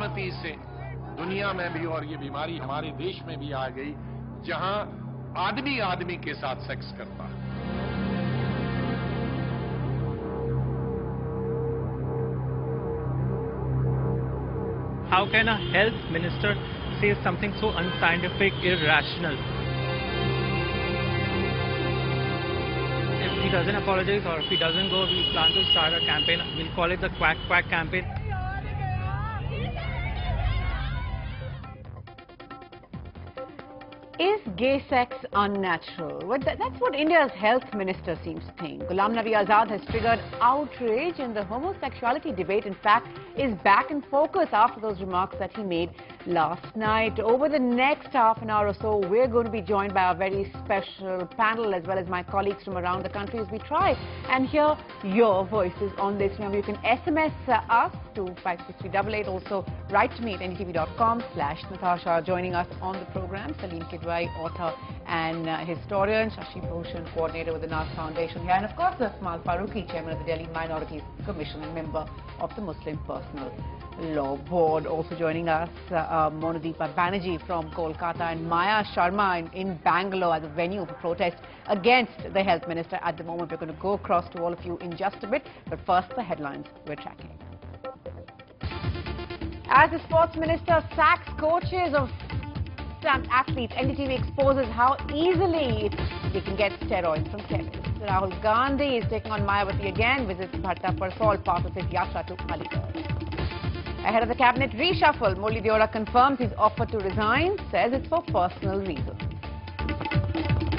बदकिस्मती से दुनिया में भी और ये बीमारी हमारे देश में भी आ गई, जहां आदमी आदमी के साथ सेक्स करता है। How can a health minister say something so unscientific, irrational? If he doesn't apologize or if he doesn't go, we plan to start a campaign. We'll call it the Quack Quack campaign. Is gay sex unnatural? Well, that's what India's health minister seems to think. Ghulam Azad has triggered outrage in the homosexuality debate. In fact, is back in focus after those remarks that he made last night. Over the next half an hour or so, we're going to be joined by a very special panel as well as my colleagues from around the country as we try and hear your voices on this. Remember, you can SMS us to 56388. Also, write to me at ndtv.com/Natasha. Joining us on the program, Salim Kidwai, author and historian, Shashi Bhushan, coordinator with the Nas Foundation here, and of course, Mal Farooqi, chairman of the Delhi Minorities Commission and member of the Muslim Personal Law Board. Also joining us, Monadeepa Banerjee from Kolkata and Maya Sharma in Bangalore as a venue for protest against the health minister. At the moment, we're going to go across to all of you in just a bit, but first the headlines we're tracking. As the sports minister sacks coaches of some athletes, NDTV exposes how easily they can get steroids from chemists. Rahul Gandhi is taking on Mayawati again, visits Bhatta Parsol, part of his yatra to Aligarh. Ahead of the cabinet reshuffle, Murli Deora confirms his offer to resign, says it's for personal reasons.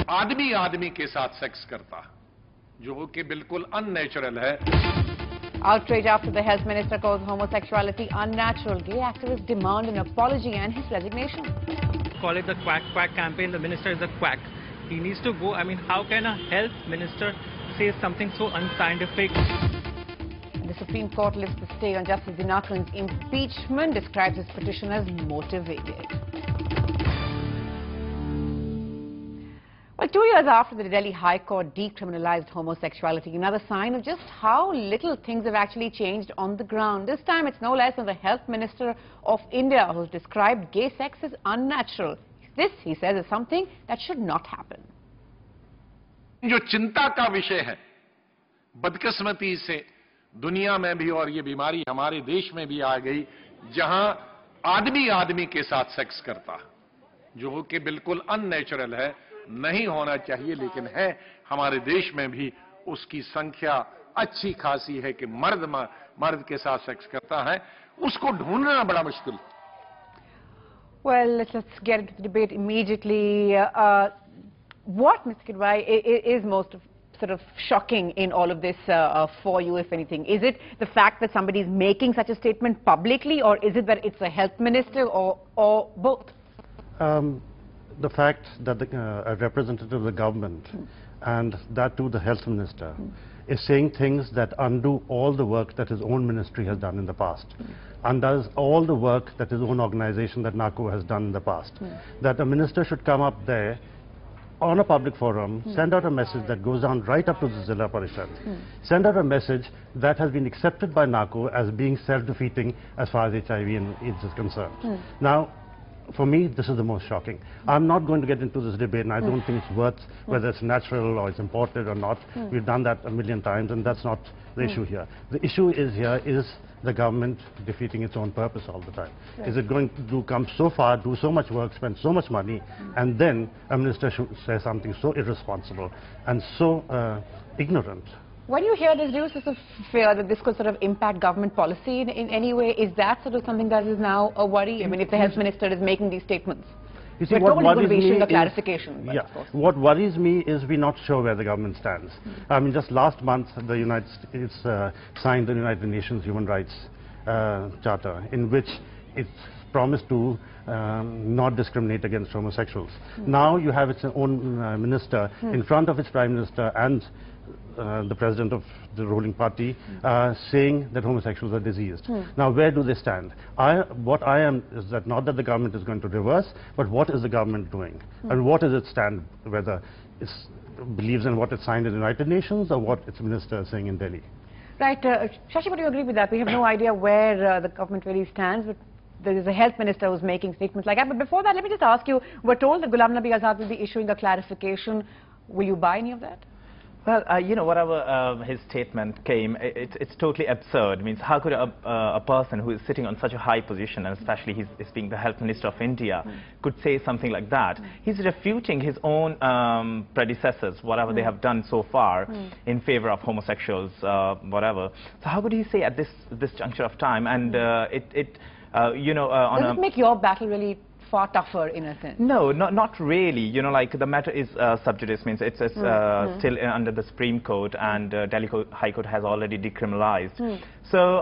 आदमी आदमी के साथ sex करता, जो कि बिल्कुल unnatural है. Outrage after the health minister calls homosexuality unnatural. Gay activists demand an apology and his resignation. Call it the Quack Quack campaign. The minister is a quack. He needs to go. I mean, how can a health minister say something so unscientific? The Supreme Court lifts the stay on Justice Dinakaran's impeachment, describes his petition as motivated. Well, 2 years after the Delhi High Court decriminalized homosexuality, another sign of just how little things have actually changed on the ground. This time, it's no less than the Health Minister of India who's described gay sex as unnatural. This, he says, is something that should not happen. जो चिंता का विषय है, बदकिस्मती से दुनिया में भी और ये बीमारी हमारे देश में भी आ गई, जहां आदमी आदमी के साथ सेक्स करता, जो कि बिल्कुल अननेचुरल है, नहीं होना चाहिए, लेकिन है. हमारे देश में भी उसकी संख्या अच्छी खासी है कि मर्द के साथ सेक्स करता है. उसको ढूंढना बड़ा मुश्किल. Well, let's get into the debate immediately. What, Mr. Kidwai, is most sort of shocking in all of this for you, if anything? Is it the fact that somebody is making such a statement publicly, or is it that it's a health minister, or both? The fact that a representative of the government, and that too the health minister, is saying things that undo all the work that his own ministry has done in the past, undoes all the work that his own organization, that NACO, has done in the past. That a minister should come up there on a public forum, send out a message that goes down right up to the Zilla Parishad, send out a message that has been accepted by NACO as being self-defeating as far as HIV and AIDS is concerned. Now, for me, this is the most shocking. I'm not going to get into this debate, and I don't think it's worth whether it's natural or it's imported or not. We've done that a million times, and that's not the issue here. The issue is the government defeating its own purpose all the time. Right. Is it going to come so far, do so much work, spend so much money, and then a minister should say something so irresponsible and so ignorant? When you hear this, do you sort of fear that this could sort of impact government policy in any way? Is that sort of something that is now a worry? I mean, if the health minister is making these statements, you see, we're what totally going to be issuing is a clarification. Yeah, what worries me is we're not sure where the government stands. I mean, just last month, the United States signed the United Nations Human Rights Charter, in which it's promised to not discriminate against homosexuals. Now you have its own minister in front of its prime minister and the president of the ruling party saying that homosexuals are diseased. Now, where do they stand? What I am is that not that the government is going to reverse, but what is the government doing? And what is its stand, whether it believes in what it signed in the United Nations or what its minister is saying in Delhi? Right. Shashi, would you agree with that? We have no idea where the government really stands, but there is a health minister who's making statements like that. But before that, let me just ask you, we're told that Ghulam Nabi Azad will be issuing a clarification. Will you buy any of that? Well, you know, whatever his statement came, it's totally absurd. It means, how could a person who is sitting on such a high position, and especially he's being the Health Minister of India, could say something like that? He's refuting his own predecessors, whatever they have done so far in favor of homosexuals, whatever. So how could he say at this juncture of time? And you know, does it make your battle really far tougher in a sense? No, not really. You know, like the matter is sub judice, means it's still under the Supreme Court, and Delhi High Court has already decriminalized. So,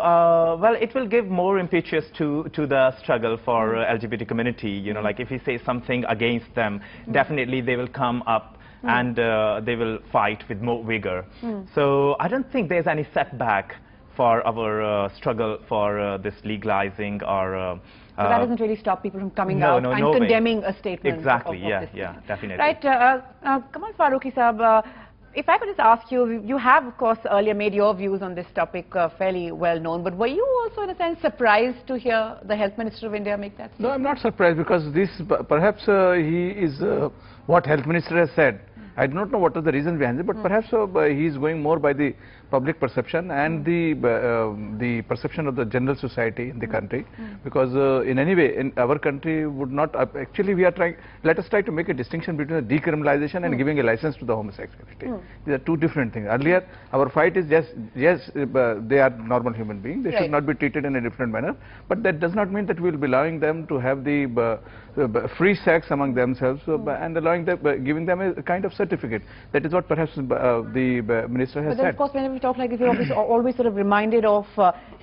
well, it will give more impetus to the struggle for LGBT community. You know, like if you say something against them, definitely they will come up and they will fight with more vigor. So I don't think there's any setback for our struggle for this legalizing or so that doesn't really stop people from coming out and condemning a statement. Exactly, of yeah, definitely. Right, Kamal Farooqi Sahab, if I could just ask you, you have of course earlier made your views on this topic fairly well known, but were you also in a sense surprised to hear the Health Minister of India make that statement? No, I'm not surprised, because this perhaps he is what Health Minister has said. I do not know what are the reasons behind it, but perhaps he is going more by the public perception and the perception of the general society in the country, because in any way in our country would not actually we are trying, let us try to make a distinction between the decriminalization and giving a license to the homosexuality. These are two different things. Earlier our fight is just, yes, they are normal human beings, they should not be treated in a different manner, but that does not mean that we will be allowing them to have the free sex among themselves and allowing them, giving them a kind of certificate. That is what perhaps the minister has said. But then of course whenever we talk like this, we're always sort of reminded of,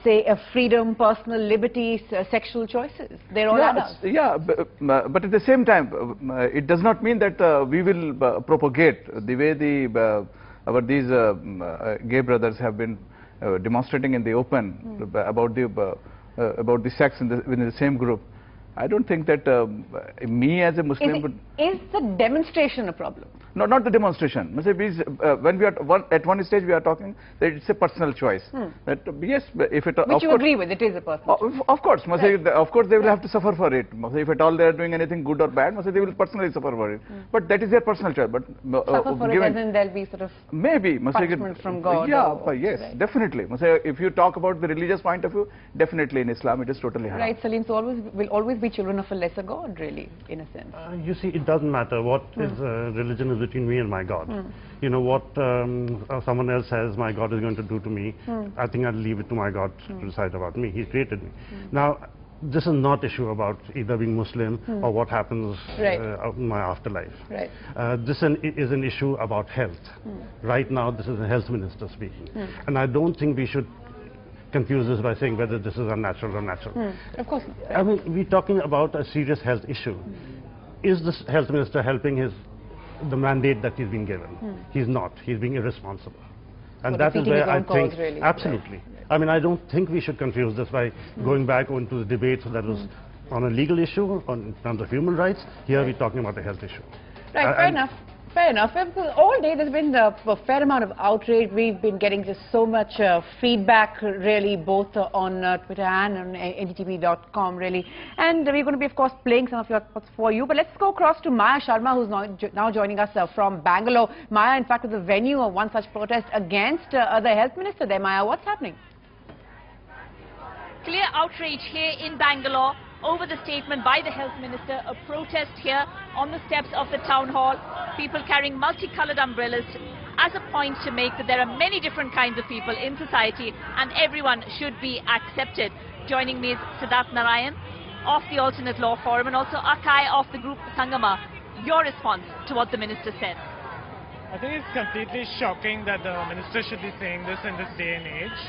say, freedom, personal liberties, sexual choices. They're all adults. Yeah, but at the same time, it does not mean that we will propagate the way these gay brothers have been demonstrating in the open about the sex within the same group. I don't think that me as a Muslim is the demonstration a problem? No, not the demonstration. When we are at one stage, we are talking that it's a personal choice. That yes, if it which you agree with, it is a personal choice. Of course, of course they will have to suffer for it. If at all they are doing anything good or bad, they will personally suffer for it. But that is their personal choice. But suffer for it, as in there'll be sort of maybe punishment from God. Yeah, yes, definitely. If you talk about the religious point of view, definitely in Islam it is totally haram. Right, Salim. So will always be children of a lesser God, really, in a sense. You see, it doesn't matter what is religion is between me and my God. You know, what someone else says my God is going to do to me, I think I'll leave it to my God to decide about me. He created me. Now, this is not issue about either being Muslim or what happens in my afterlife. This is an issue about health. Right now, this is a health minister speaking. And I don't think we should confuse this by saying whether this is unnatural or natural. Of course. I mean, we're talking about a serious health issue. Is this health minister helping the mandate that he's been given? He's not. He's being irresponsible. And that is where I think, really. absolutely. I mean, I don't think we should confuse this by going back into the debate that was on a legal issue, in terms of human rights. Here we're talking about a health issue. Right, fair enough. Fair enough. All day there's been a fair amount of outrage. We've been getting just so much feedback, really, both on Twitter and on ndtv.com, really. And we're going to be, of course, playing some of your thoughts for you. But let's go across to Maya Sharma, who's now joining us from Bangalore. Maya, in fact, is the venue of one such protest against the health minister there. Maya, what's happening? Clear outrage here in Bangalore over the statement by the health minister, a protest here on the steps of the town hall, people carrying multicolored umbrellas as a point to make that there are many different kinds of people in society and everyone should be accepted. Joining me is Siddharth Narayan of the Alternate Law Forum and also Akai of the group Sangama. Your response to what the minister said? I think it's completely shocking that the minister should be saying this in this day and age.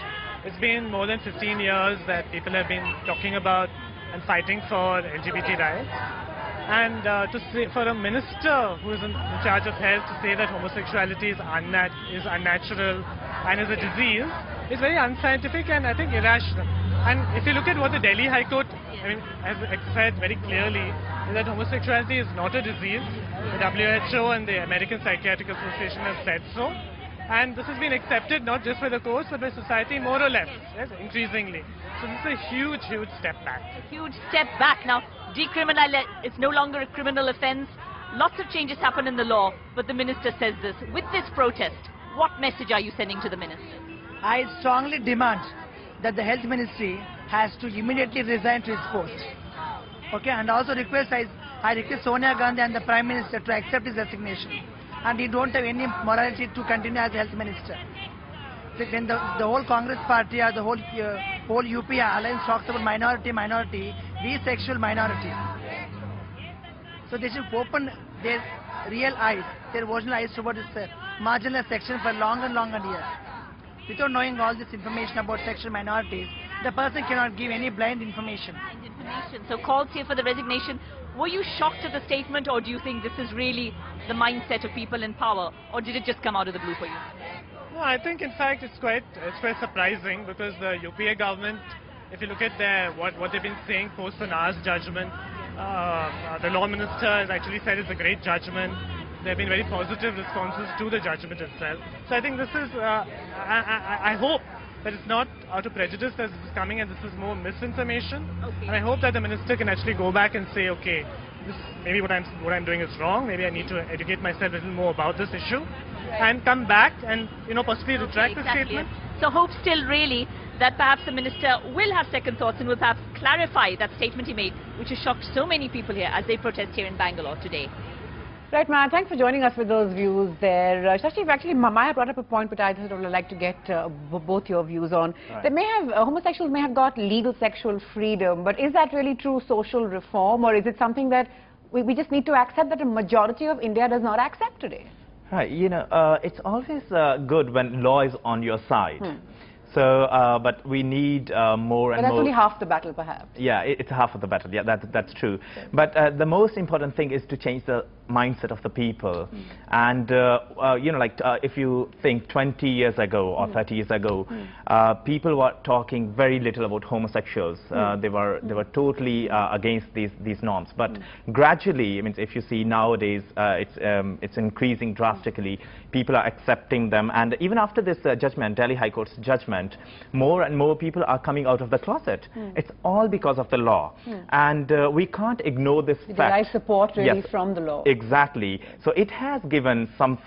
It's been more than 15 years that people have been talking about and fighting for LGBT rights. And for a minister who is in charge of health to say that homosexuality is unnatural and is a disease is very unscientific and I think irrational. And if you look at what the Delhi High Court has said very clearly, is that homosexuality is not a disease. The WHO and the American Psychiatric Association have said so. And this has been accepted not just by the courts but by society more or less, yes, increasingly. So this is a huge, huge step back. A huge step back. Now, it's no longer a criminal offence. Lots of changes happen in the law, but the minister says this. With this protest, what message are you sending to the minister? I strongly demand that the health ministry has to immediately resign to his post. Okay, and also I request Sonia Gandhi and the Prime Minister to accept his resignation. And he don't have any morality to continue as health minister. When the whole Congress party or the whole UP alliance talks about minority, we sexual minority. So they should open their real eyes, their original eyes towards this marginalized section for long and years. Without knowing all this information about sexual minorities, the person cannot give any blind information. So calls here for the resignation. Were you shocked at the statement, or do you think this is really the mindset of people in power, or did it just come out of the blue for you? No, I think in fact it's quite surprising, because the UPA government, if you look at what they've been saying post the Nas judgment, the law minister has actually said it's a great judgment. There have been very positive responses to the judgment itself. So I think this is, I hope that it's not out of prejudice that this is coming and this is more misinformation. Okay. And I hope that the minister can actually go back and say, okay, maybe what I'm doing is wrong. Maybe I need to educate myself a little more about this issue, and come back and possibly retract the statement. So hope still really that perhaps the minister will have second thoughts and will perhaps clarify that statement he made, which has shocked so many people here as they protest here in Bangalore today. Right, Maya, thanks for joining us with those views there. Shashi, actually, Maya brought up a point which I would like to get both your views on. Right. They homosexuals may have got legal sexual freedom, but is that really true social reform, or is it something that we just need to accept that a majority of India does not accept today? Right, it's always good when law is on your side. So, but we need more and more. But that's only half the battle, perhaps. Yeah, it's half of the battle. Yeah, that's true. Okay. But the most important thing is to change the mindset of the people. And, if you think 20 years ago or 30 years ago, people were talking very little about homosexuals. They were totally against these norms. But gradually, I mean, if you see nowadays, it's increasing drastically. People are accepting them. And even after this judgment, Delhi High Court's judgment, more and more people are coming out of the closet. It's all because of the law. And we can't ignore this fact. Derive support really from the law. Exactly. So it has given some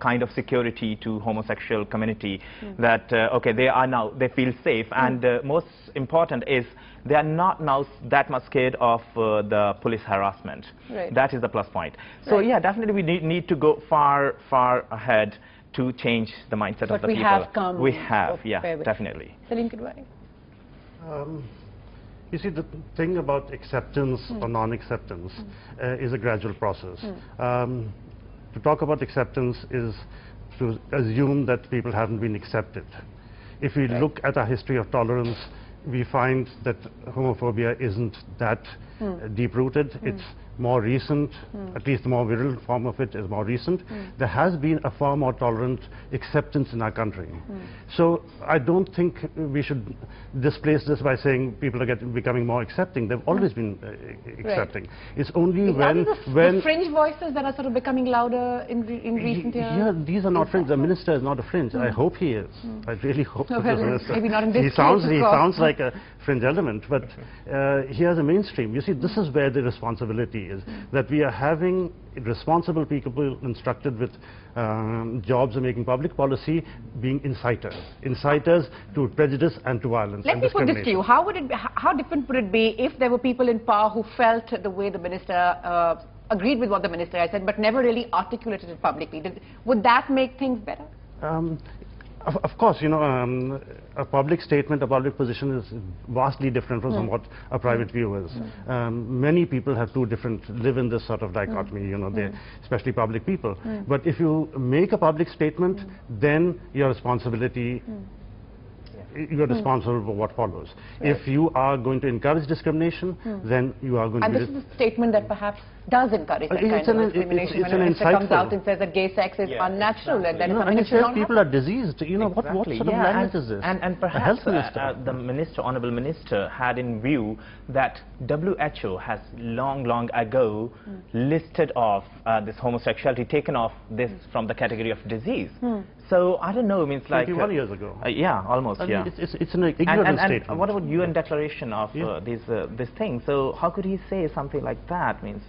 kind of security to homosexual community that, okay, they feel safe. And most important is they are not now that much scared of the police harassment. Right. That is the plus point. So yeah, definitely we need to go far ahead to change the mindset of the people. We have come. We have, yeah, definitely. Salim Kidwai. You see, the thing about acceptance or non-acceptance is a gradual process. To talk about acceptance is to assume that people haven't been accepted. If we look at our history of tolerance, we find that homophobia isn't that deep-rooted. It's more recent, at least the more virulent form of it is more recent. There has been a far more tolerant acceptance in our country. So I don't think we should displace this by saying people are becoming more accepting. They've always been accepting. Right. It's only when the fringe voices that are sort of becoming louder in recent years? Yeah, these are not fringe. The minister is not a fringe. I hope he is. I really hope that the minister. Maybe not in this he sounds like a fringe element, but he has a mainstream. You see, this is where the responsibility is, that we are having responsible people instructed with jobs of making public policy being inciters to prejudice and to violence. Let me put this to you. How different would it be if there were people in power who felt the way the minister agreed with what the minister had said, but never really articulated it publicly? Would that make things better? Of course, a public statement, a public position is vastly different from what a private view is. Many people have live in this sort of dichotomy, especially public people. But if you make a public statement, then your responsibility, you're responsible for what follows. Right. If you are going to encourage discrimination, then you are going to... And this is a statement that perhaps does encourage that kind of discrimination when a minister comes out and says that gay sex is unnatural and that is something that should not people happen. are diseased. What sort of language is this? And perhaps the minister, honorable minister, had in view that WHO has long ago listed off this homosexuality, taken off this from the category of disease. So I don't know, means like 21 years ago. Yeah, almost. I mean, it's an ignorant statement. And what about UN declaration of this thing? So how could he say something like that? Means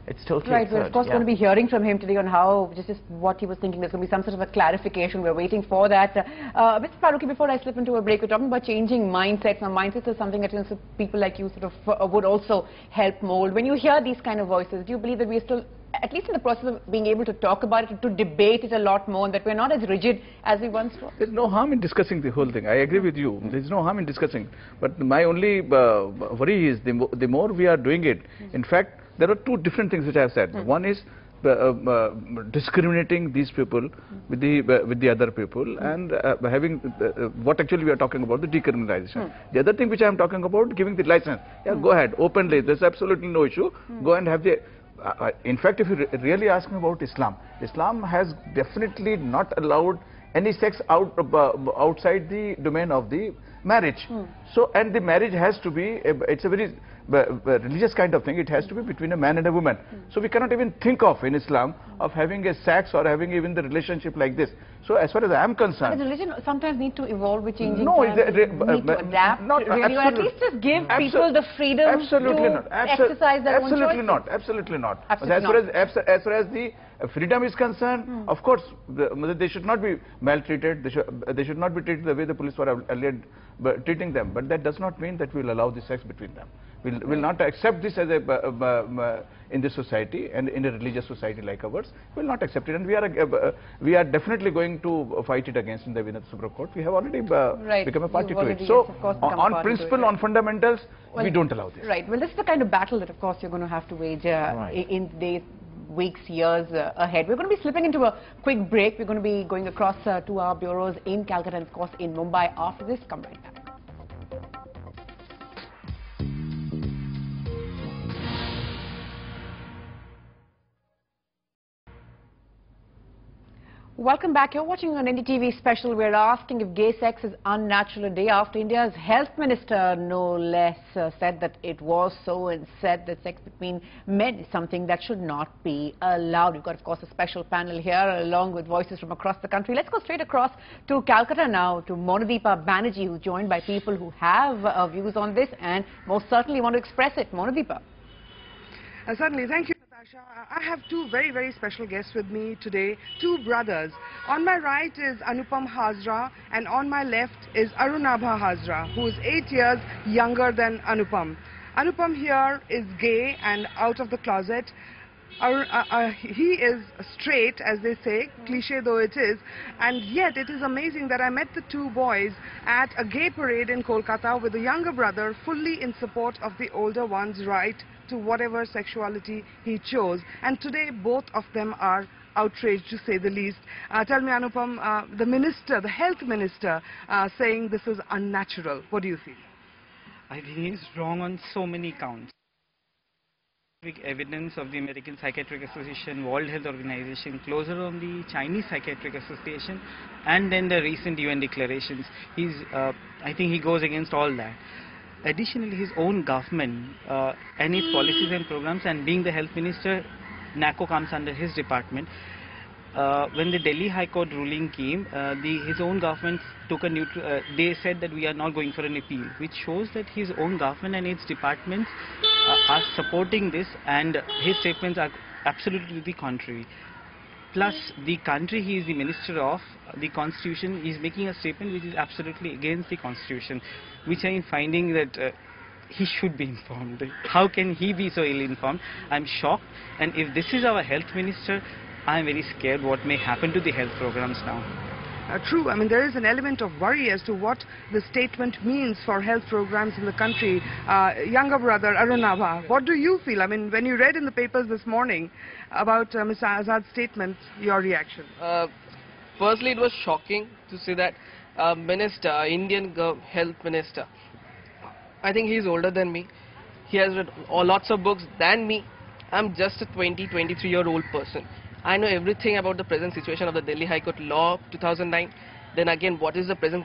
it's totally right. absurd. We're of course going to be hearing from him today on how just what he was thinking. There's going to be some sort of a clarification. We're waiting for that. Mr. Farooqi, before I slip into a break, we're talking about changing mindsets. Now, mindsets is something that people like you sort of would also help mold. When you hear these kind of voices, do you believe that we're still, at least in the process of being able to talk about it, to debate it a lot more, and that we're not as rigid as we once were? There's no harm in discussing the whole thing. I agree with you. There's no harm in discussing. But my only worry is the more we are doing it, in fact, there are two different things which I have said. One is discriminating these people with the other people and having what actually we are talking about, the decriminalization. The other thing which I am talking about, giving the license. Yeah, go ahead, openly. There's absolutely no issue. Go and have the... in fact, if you really ask me about Islam, Islam has definitely not allowed any sex outside the domain of the marriage. So, and the marriage has to be, it's a very religious kind of thing. It has to be between a man and a woman. So we cannot even think of in Islam of having a sex or having even the relationship like this. So as far as I am concerned, but religion sometimes need to evolve with changing no, times, need to adapt, not really, or at least just give people the freedom to exercise their own choices. Absolutely not. Absolutely not. Absolutely as far as the freedom is concerned, of course, they should not be maltreated. They should not be treated the way the police were earlier treating them. But that does not mean that we will allow the sex between them. We'll not accept this as a in this society, and in a religious society like ours, we'll not accept it. And we are definitely going to fight it against in the Supreme Court. We have already become a party to it. So on principle, on fundamentals, we don't allow this. Right. Well, this is the kind of battle that, of course, you're going to have to wage in days, weeks, years ahead. We're going to be slipping into a quick break. We're going to be going across to our bureaus in Calcutta and, of course, in Mumbai. After this, come right back. Welcome back. You're watching an NDTV special. We're asking if gay sex is unnatural a day after India's health minister, no less, said that it was so, and said that sex between men is something that should not be allowed. We've got, of course, a special panel here along with voices from across the country. Let's go straight across to Calcutta now to Monadeepa Banerjee, who's joined by people who have views on this and most certainly want to express it. Monadeepa. Certainly. Thank you. I have two very special guests with me today, two brothers. On my right is Anupam Hazra and on my left is Arunabha Hazra, who is 8 years younger than Anupam. Anupam here is gay and out of the closet. He is straight, as they say, cliche though it is, and yet it is amazing that I met the two boys at a gay parade in Kolkata with the younger brother fully in support of the older one's right to whatever sexuality he chose. And today both of them are outraged, to say the least. Tell me, Anupam, the minister, the health minister, saying this is unnatural. What do you feel? I think he's wrong on so many counts. Evidence of the American Psychiatric Association, World Health Organization, closer on the Chinese Psychiatric Association, and then the recent UN declarations. I think he goes against all that. Additionally, his own government and its policies and programs, and being the health minister, NACO comes under his department. When the Delhi High Court ruling came, his own government took a neutral. They said that we are not going for an appeal, which shows that his own government and its departments are supporting this, and his statements are absolutely the contrary. Plus, the country he is the minister of, the constitution, is making a statement which is absolutely against the constitution, which I am finding that he should be informed. How can he be so ill-informed? I'm shocked, and if this is our health minister, I'm very scared what may happen to the health programs now. True. I mean, there is an element of worry as to what the statement means for health programs in the country. Younger brother, Arunabha, what do you feel? I mean, when you read in the papers this morning about Mr. Azad's statement, your reaction? Firstly, it was shocking to see that minister, Indian health minister, I think he's older than me. He has read lots of books than me, I'm just a 23-year-old person. I know everything about the present situation of the Delhi High Court Law 2009. Then again, what is the present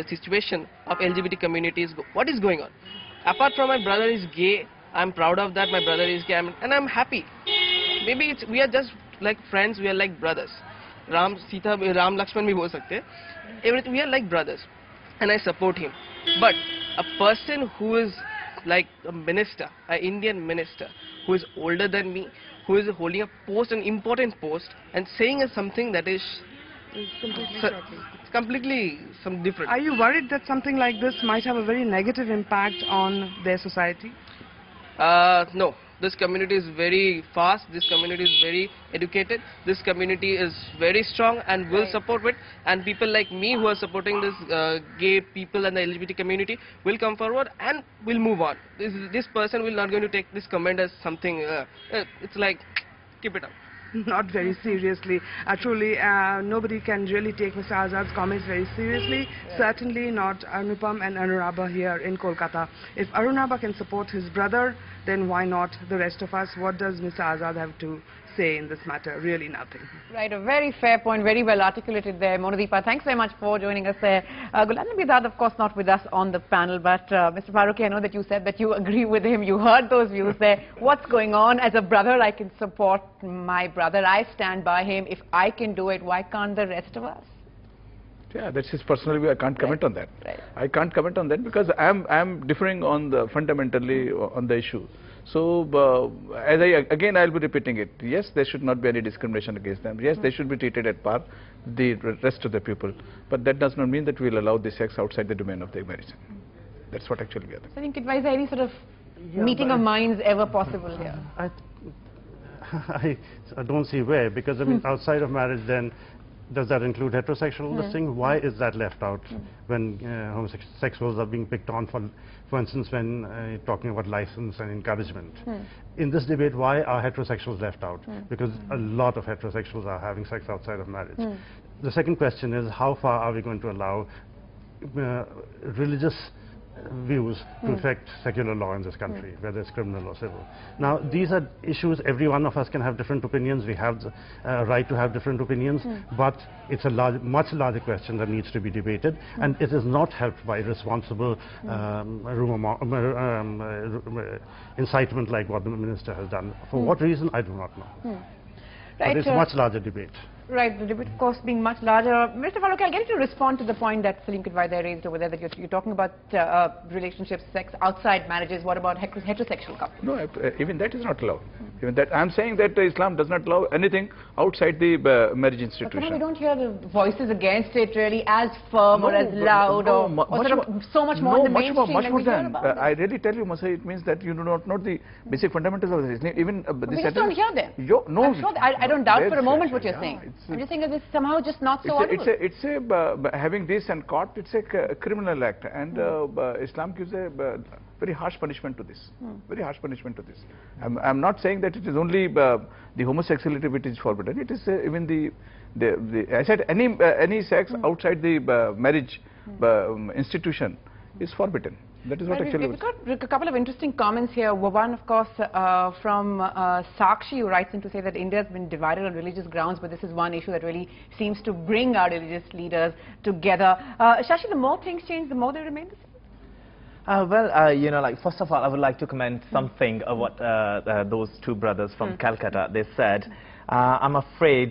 situation of LGBT communities? What is going on? Apart from my brother is gay, I'm proud of that. My brother is gay, and I'm happy. Maybe we are just like friends. We are like brothers. Ram, Sita, Ram, Lakshman, bhi bol sakte. Everything, we are like brothers, and I support him. But a person who is like a minister, an Indian minister, who is older than me, who is holding a post, an important post, and saying something that is completely some different. Are you worried that something like this might have a very negative impact on their society? No. This community is very fast, this community is very educated, this community is very strong and will support it, and people like me who are supporting this gay people and the LGBT community will come forward and will move on. This person will not going to take this comment as something, it's like, keep it up. Not very seriously. Truly, nobody can really take Mr. Azad's comments very seriously. Certainly not Anupam and Anurabha here in Kolkata. If Arunabha can support his brother, then why not the rest of us? What does Mr. Azad have to say in this matter? Really nothing. Right, a very fair point, very well articulated there. Monadeepa, thanks very much for joining us there. Ghulam Nabi Azad, of course, not with us on the panel, but Mr. Farooqi, I know that you said that you agree with him. You heard those views there. What's going on? As a brother, I can support my brother. I stand by him. If I can do it, why can't the rest of us? Yeah, that's his personal view. I can't comment on that. Right. I can't comment on that because I'm differing on the fundamentally on the issue. So again I'll be repeating it. Yes, there should not be any discrimination against them. Yes, they should be treated at par the rest of the people. But that does not mean that we'll allow the sex outside the domain of the marriage. That's what actually we are doing. So I think advise any sort of meeting of minds ever possible here. I don't see where, because I mean outside of marriage, then does that include heterosexual listing? Why is that left out when homosexuals are being picked on for instance, when talking about license and encouragement? In this debate, why are heterosexuals left out? Because a lot of heterosexuals are having sex outside of marriage. The second question is, how far are we going to allow religious views to affect secular law in this country, whether it's criminal or civil? Now, these are issues every one of us can have different opinions. We have the right to have different opinions, but it's a much larger question that needs to be debated, and it is not helped by irresponsible incitement like what the minister has done. For what reason, I do not know. Right, but it's a much larger debate. Right, the debate, of course, being much larger. Mr. Farooqi, I'll get you to respond to the point that Salim Kidwai there raised over there, that you're talking about relationships, sex outside marriages. What about heterosexual couples? No, even that is not allowed. Even that, I'm saying that Islam does not allow anything outside the marriage institution. But we don't hear the voices against it really as firm or as loud or sort of so much more in the mainstream. Much more than. I really tell you, Masai, it means that you do not know the basic fundamentals of this. Even we just don't hear them. No, I'm sure I don't doubt for a moment what you're saying. I'm just saying that it's somehow just not so audible. It's having this and caught, it's a criminal act, and Islam gives a very harsh punishment to this. Very harsh punishment to this. I'm not saying that it is only the homosexuality which is forbidden. It is even I said any sex outside the marriage institution is forbidden. That is what actually. We've got a couple of interesting comments here. One, of course, from Sakshi, who writes in to say that India has been divided on religious grounds, but this is one issue that really seems to bring our religious leaders together. Shashi, the more things change, the more they remain the same? Well, you know, like, first of all, I would like to comment something of what those two brothers from Calcutta, they said. I'm afraid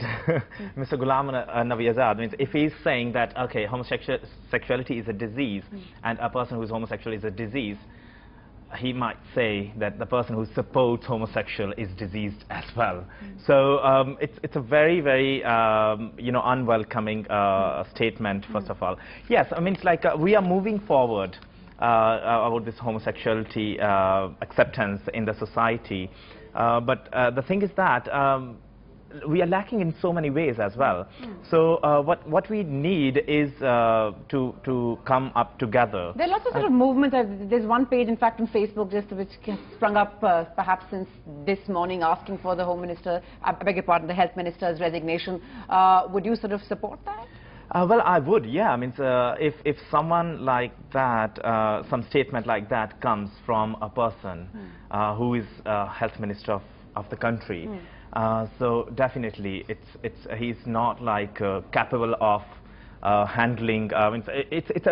Mr. Ghulam Nabi Azad, means if he's saying that, okay, homosexuality is a disease and a person who's homosexual is a disease, he might say that the person who supports homosexual is diseased as well. So it's a very, very, you know, unwelcoming statement, first of all. Yes, I mean, it's like we are moving forward about this homosexuality acceptance in the society. But the thing is that we are lacking in so many ways as well. So what we need is to come up together. There are lots of sort of movements. There's one page, in fact, on Facebook just which has sprung up perhaps since this morning, asking for the Home Minister, I beg your pardon, the Health Minister's resignation. Would you sort of support that? Well, I would, yeah. I mean, if someone like that, some statement like that comes from a person who is Health Minister of the country. So definitely, he's not like capable of handling. It's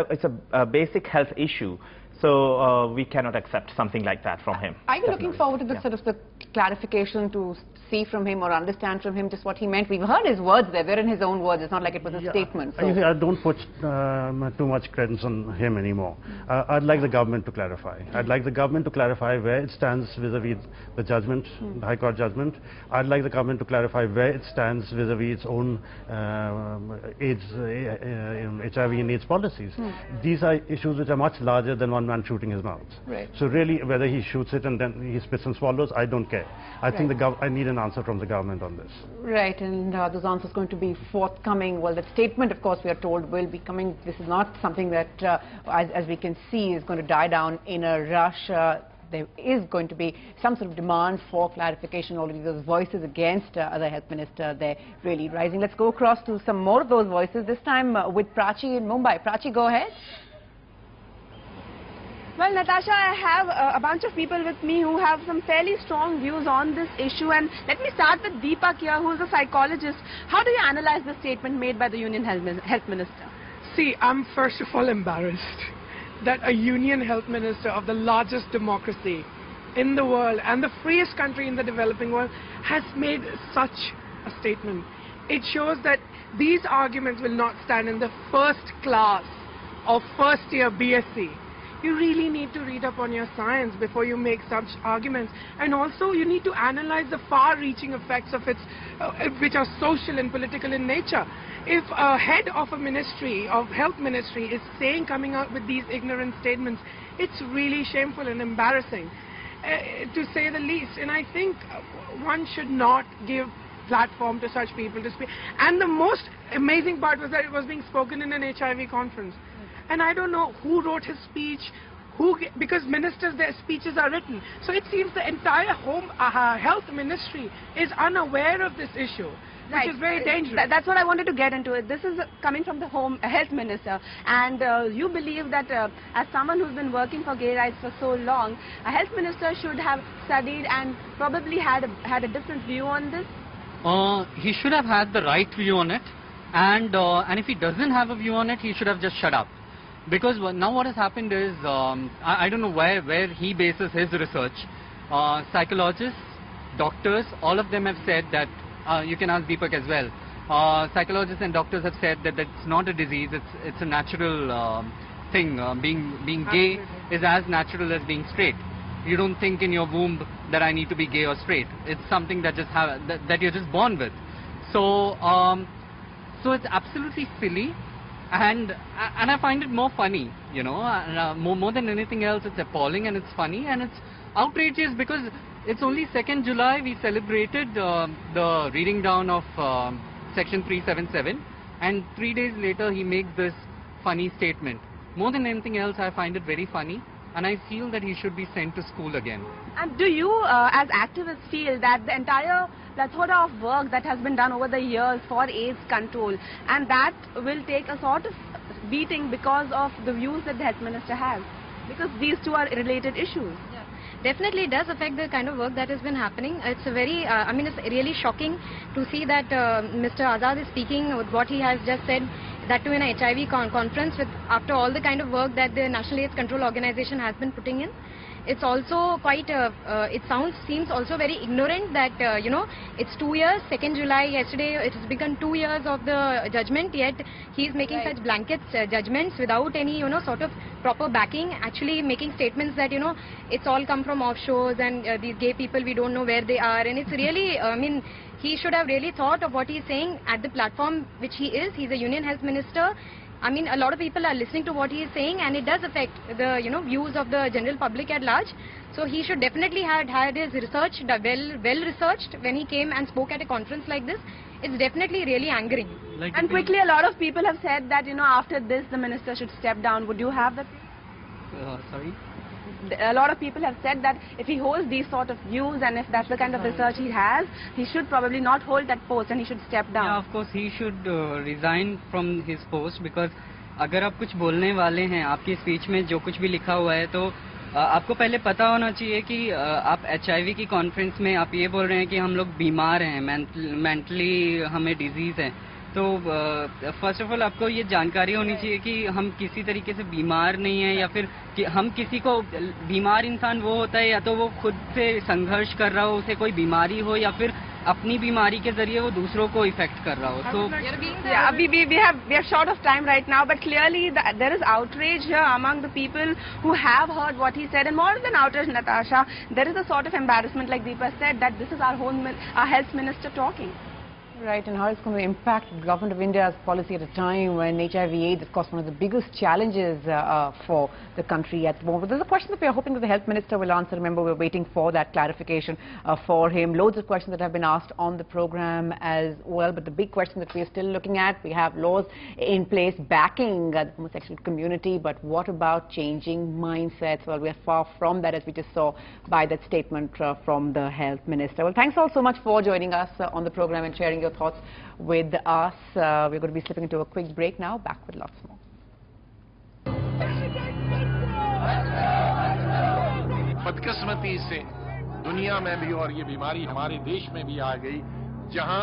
a basic health issue. So we cannot accept something like that from him. Are you looking forward to the sort of the clarification to see from him or understand from him just what he meant? We've heard his words there. They're in his own words. It's not like it was a statement. So. You see, I don't put too much credence on him anymore. I'd like the government to clarify. I'd like the government to clarify where it stands vis-a-vis the judgment, the High Court judgment. I'd like the government to clarify where it stands vis-a-vis its own HIV and AIDS policies. These are issues which are much larger than one man shooting his mouth. Right. So really, whether he shoots it and then he spits and swallows, I don't care. I think I need an answer from the government on this. Right, and those answers going to be forthcoming. Well, that statement, of course, we are told will be coming. This is not something that, as we can see, is going to die down in a rush. There is going to be some sort of demand for clarification. Already those voices against the health minister, they're really rising. Let's go across to some more of those voices, this time with Prachi in Mumbai. Prachi, go ahead. Well, Natasha, I have a bunch of people with me who have some fairly strong views on this issue. And let me start with Deepak here, who is a psychologist. How do you analyze the statement made by the Union Health Minister? See, I'm first of all embarrassed that a Union Health Minister of the largest democracy in the world and the freest country in the developing world has made such a statement. It shows that these arguments will not stand in the first class of first year BSc. You really need to read up on your science before you make such arguments. And also you need to analyze the far-reaching effects of its, which are social and political in nature. If a head of a ministry, of health ministry, is coming out with these ignorant statements, it's really shameful and embarrassing, to say the least. And I think one should not give platform to such people to speak. And the most amazing part was that it was being spoken in an HIV conference. And I don't know who wrote his speech, because ministers, their speeches are written. So it seems the entire health ministry is unaware of this issue, which is very dangerous. That's what I wanted to get into. This is coming from the health minister. And you believe that as someone who's been working for gay rights for so long, a health minister should have studied and probably had a different view on this? He should have had the right view on it. And if he doesn't have a view on it, he should have just shut up. Because now what has happened is, I don't know where he bases his research. Psychologists, doctors, all of them have said that, you can ask Deepak as well, psychologists and doctors have said that it's not a disease, it's a natural thing. Being gay is as natural as being straight. You don't think in your womb that I need to be gay or straight. It's something that that you're just born with. So it's absolutely silly. And I find it more funny, you know, more than anything else. It's appalling and it's funny and it's outrageous because it's only 2nd July we celebrated the reading down of Section 377, and 3 days later he makes this funny statement. More than anything else, I find it very funny, and I feel that he should be sent to school again. And do you, as activists, feel that the entire plethora of work that has been done over the years for AIDS control, and that will take a sort of beating because of the views that the health minister has? Because these two are related issues. Yeah. Definitely it does affect the kind of work that has been happening. It's a very, it's really shocking to see that Mr. Azad is speaking with what he has just said, that too in a HIV conference, after all the kind of work that the National AIDS Control Organization has been putting in. It's also quite, seems also very ignorant that, it's 2 years, 2nd July, yesterday it has become 2 years of the judgment, yet he is making such blanket judgments without any, sort of proper backing, actually making statements that, it's all come from offshores and these gay people, we don't know where they are, and it's really, he should have really thought of what he's saying at the platform which he is. He's a Union Health Minister. A lot of people are listening to what he is saying, and it does affect the, views of the general public at large. So he should definitely have had his research well researched when he came and spoke at a conference like this. It's definitely really angering. And quickly, a lot of people have said that, after this, the minister should step down. Would you have that? Sorry? A lot of people have said that if he holds these sort of views and if that's the kind of research he has, he should probably not hold that post and he should step down. Yeah, of course he should resign from his post, because अगर आप कुछ बोलने वाले हैं, आपकी speech में जो कुछ भी लिखा हुआ है, तो आपको पहले पता होना चाहिए कि आप HIV की कॉन्फ्रेंस में आप ये बोल रहे हैं कि हम लोग बीमार हैं, मेंटली हमें डिजीज है। तो फर्स्ट ऑफ ऑल आपको ये जानकारी होनी चाहिए कि हम किसी तरीके से बीमार नहीं हैं, या फिर कि हम किसी को, बीमार इंसान वो होता है या तो वो खुद से संघर्ष कर रहा हो, उसे कोई बीमारी हो, या फिर अपनी बीमारी के जरिए वो दूसरों को इफेक्ट कर रहा हो। So we are short of time right now, but clearly there is outrage here among the people who have heard what he said, and more than outrage, Natasha, there is a sort of embarrassment, like Deepa said, that this is our health minister talking. Right, and how it's going to impact the government of India's policy at a time when HIV/AIDS is, of course, one of the biggest challenges for the country at the moment. There's a question that we are hoping that the health minister will answer. Remember, we're waiting for that clarification for him. Loads of questions that have been asked on the program as well, but the big question that we are still looking at, we have laws in place backing the homosexual community, but what about changing mindsets? Well, we are far from that, as we just saw by that statement from the health minister. Well, thanks all so much for joining us on the program and sharing your thoughts with us. We're going to be slipping into a quick break now. Back with lots more. बदकिस्मती से दुनिया में भी और ये बीमारी हमारे देश में भी आ गई, जहां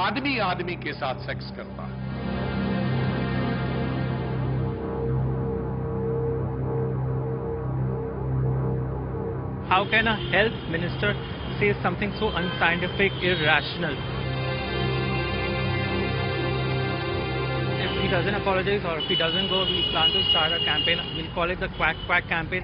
आदमी आदमी के साथ सेक्स करता है। How can a health minister say something so unscientific, irrational? If he doesn't apologize or if he doesn't go, we plan to start a campaign. We'll call it the Quack Quack campaign.